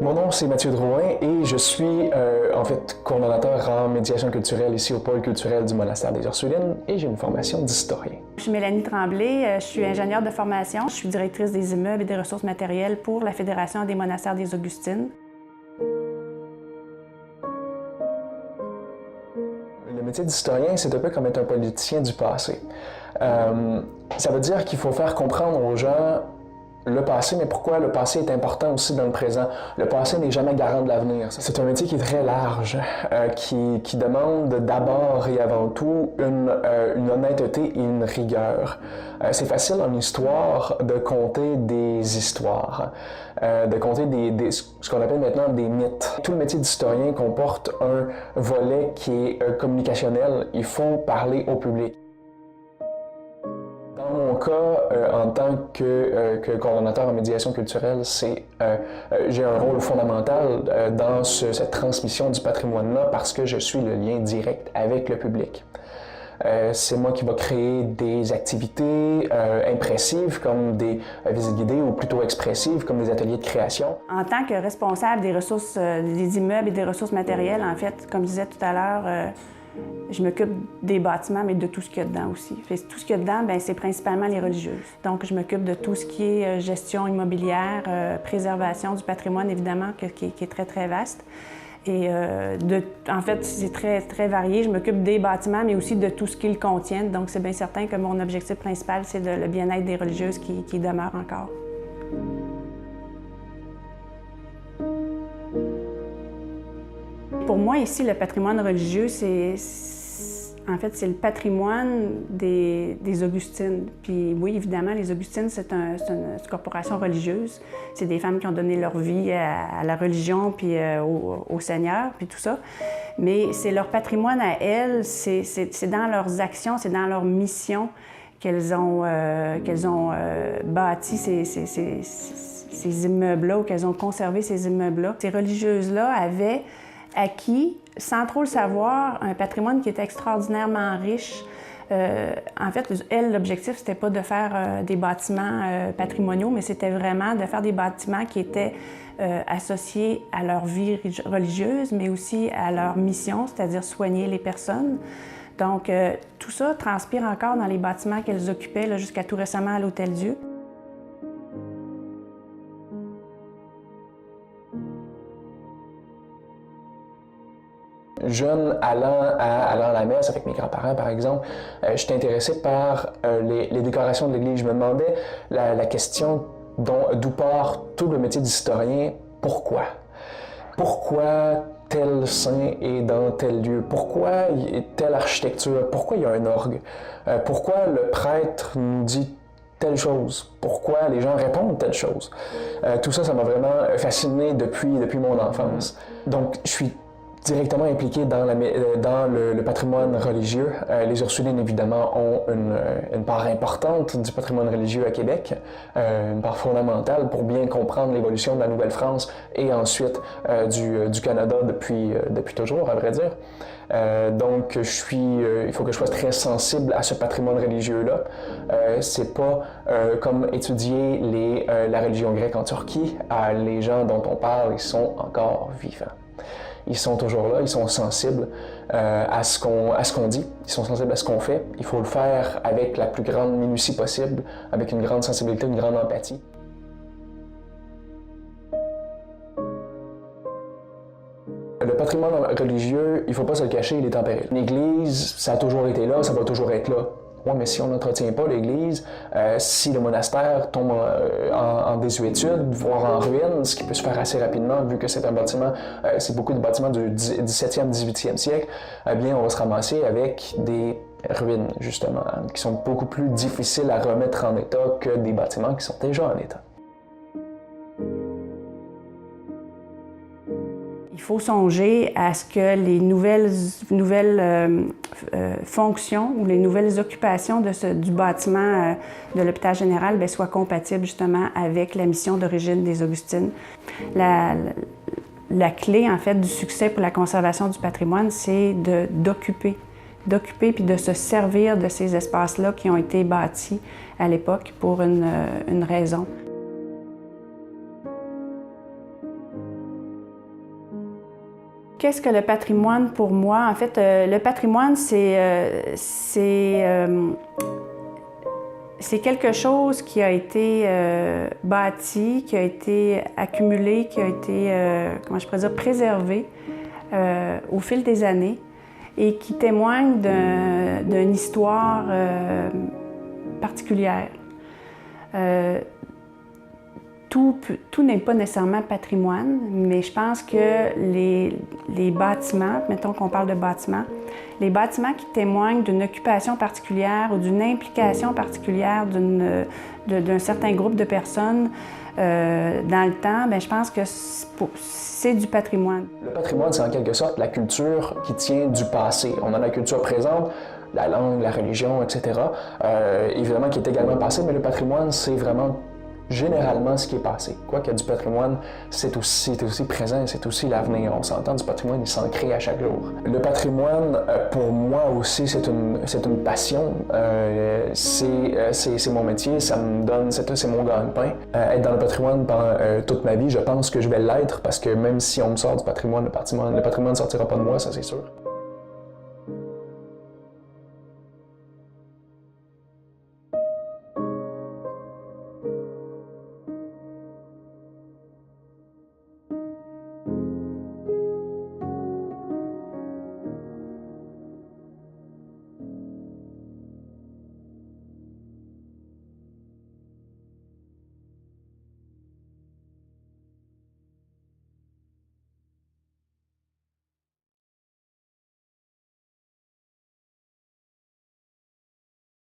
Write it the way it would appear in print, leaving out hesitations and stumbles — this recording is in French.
Mon nom, c'est Mathieu Drouin et je suis en fait coordonnateur en médiation culturelle ici au pôle culturel du monastère des Ursulines et j'ai une formation d'historien. Je suis Mélanie Tremblay, je suis ingénieure de formation. Je suis directrice des immeubles et des ressources matérielles pour la Fédération des monastères des Augustines. Le métier d'historien, c'est un peu comme être un politicien du passé. Ça veut dire qu'il faut faire comprendre aux gens le passé, mais pourquoi le passé est important aussi dans le présent. Le passé n'est jamais garant de l'avenir. C'est un métier qui est très large, qui demande d'abord et avant tout une honnêteté et une rigueur. C'est facile en histoire de compter des histoires, de compter ce qu'on appelle maintenant des mythes. Tout le métier d'historien comporte un volet qui est communicationnel. Il faut parler au public. Dans mon cas, en tant que coordonnateur en médiation culturelle, j'ai un rôle fondamental dans cette transmission du patrimoine-là parce que je suis le lien direct avec le public. C'est moi qui va créer des activités impressives comme des visites guidées ou plutôt expressives comme des ateliers de création. En tant que responsable des ressources, des immeubles et des ressources matérielles, en fait, comme je disais tout à l'heure, je m'occupe des bâtiments, mais de tout ce qu'il y a dedans aussi. Tout ce qu'il y a dedans, c'est principalement les religieuses. Donc, je m'occupe de tout ce qui est gestion immobilière, préservation du patrimoine, évidemment, qui est très, très vaste. Et en fait, c'est très, très varié. Je m'occupe des bâtiments, mais aussi de tout ce qu'ils contiennent. Donc, c'est bien certain que mon objectif principal, c'est le bien-être des religieuses qui demeurent encore. Pour moi, ici, le patrimoine religieux, c'est le patrimoine des Augustines. Puis oui, évidemment, les Augustines, c'est une corporation religieuse. C'est des femmes qui ont donné leur vie à la religion, puis au Seigneur, puis tout ça. Mais c'est leur patrimoine à elles, c'est dans leurs actions, c'est dans leur mission qu'elles ont bâti ces immeubles-là, ou qu'elles ont conservé ces immeubles-là. Ces religieuses-là avaient acquis, sans trop le savoir, un patrimoine qui était extraordinairement riche. En fait, elle, l'objectif, c'était pas de faire des bâtiments patrimoniaux, mais c'était vraiment de faire des bâtiments qui étaient associés à leur vie religieuse, mais aussi à leur mission, c'est-à-dire soigner les personnes. Donc, tout ça transpire encore dans les bâtiments qu'elles occupaient jusqu'à tout récemment à l'Hôtel-Dieu. Jeune, allant à la messe avec mes grands-parents, par exemple, j'étais intéressé par les décorations de l'Église. Je me demandais la question d'où part tout le métier d'historien. Pourquoi? Pourquoi tel saint est dans tel lieu? Pourquoi telle architecture? Pourquoi il y a un orgue? Pourquoi le prêtre nous dit telle chose? Pourquoi les gens répondent telle chose? Tout ça, ça m'a vraiment fasciné depuis mon enfance. Donc, je suis directement impliqué dans le patrimoine religieux. Les Ursulines, évidemment, ont une part importante du patrimoine religieux à Québec, une part fondamentale pour bien comprendre l'évolution de la Nouvelle-France et ensuite du Canada depuis toujours, à vrai dire. Donc, il faut que je sois très sensible à ce patrimoine religieux-là. C'est pas comme étudier la religion grecque en Turquie. Les gens dont on parle, ils sont encore vivants. Ils sont toujours là, ils sont sensibles à ce qu'on dit, ils sont sensibles à ce qu'on fait. Il faut le faire avec la plus grande minutie possible, avec une grande sensibilité, une grande empathie. Le patrimoine religieux, il ne faut pas se le cacher, il est en péril. L'Église, ça a toujours été là, ça va toujours être là. Oui, mais si on n'entretient pas l'Église, si le monastère tombe en désuétude, voire en ruine, ce qui peut se faire assez rapidement, vu que c'est un bâtiment, c'est beaucoup de bâtiments du 17e, 18e siècle, eh bien, on va se ramasser avec des ruines, justement, qui sont beaucoup plus difficiles à remettre en état que des bâtiments qui sont déjà en état. Il faut songer à ce que les nouvelles fonctions ou les nouvelles occupations du bâtiment de l'hôpital général soient compatibles justement avec la mission d'origine des Augustines. La clé, en fait, du succès pour la conservation du patrimoine, c'est d'occuper puis de se servir de ces espaces-là qui ont été bâtis à l'époque pour une raison. Qu'est-ce que le patrimoine pour moi? En fait, le patrimoine, c'est quelque chose qui a été bâti, qui a été accumulé, qui a été, comment je pourrais dire, préservé au fil des années et qui témoigne d'une histoire particulière. Tout n'est pas nécessairement patrimoine, mais je pense que les bâtiments, mettons qu'on parle de bâtiments, les bâtiments qui témoignent d'une occupation particulière ou d'une implication particulière d'un certain groupe de personnes dans le temps, bien, je pense que c'est du patrimoine. Le patrimoine, c'est en quelque sorte la culture qui tient du passé. On a la culture présente, la langue, la religion, etc. Évidemment, qui est également passé, mais le patrimoine, c'est vraiment généralement ce qui est passé. Quoi qu'il y a du patrimoine, c'est aussi présent, c'est aussi l'avenir. On s'entend, du patrimoine, il s'en crée à chaque jour. Le patrimoine, pour moi aussi, c'est une passion. C'est mon métier, ça me donne, c'est mon gagne-pain. Être dans le patrimoine pendant toute ma vie, je pense que je vais l'être parce que même si on me sort du patrimoine, le patrimoine ne sortira pas de moi, ça c'est sûr.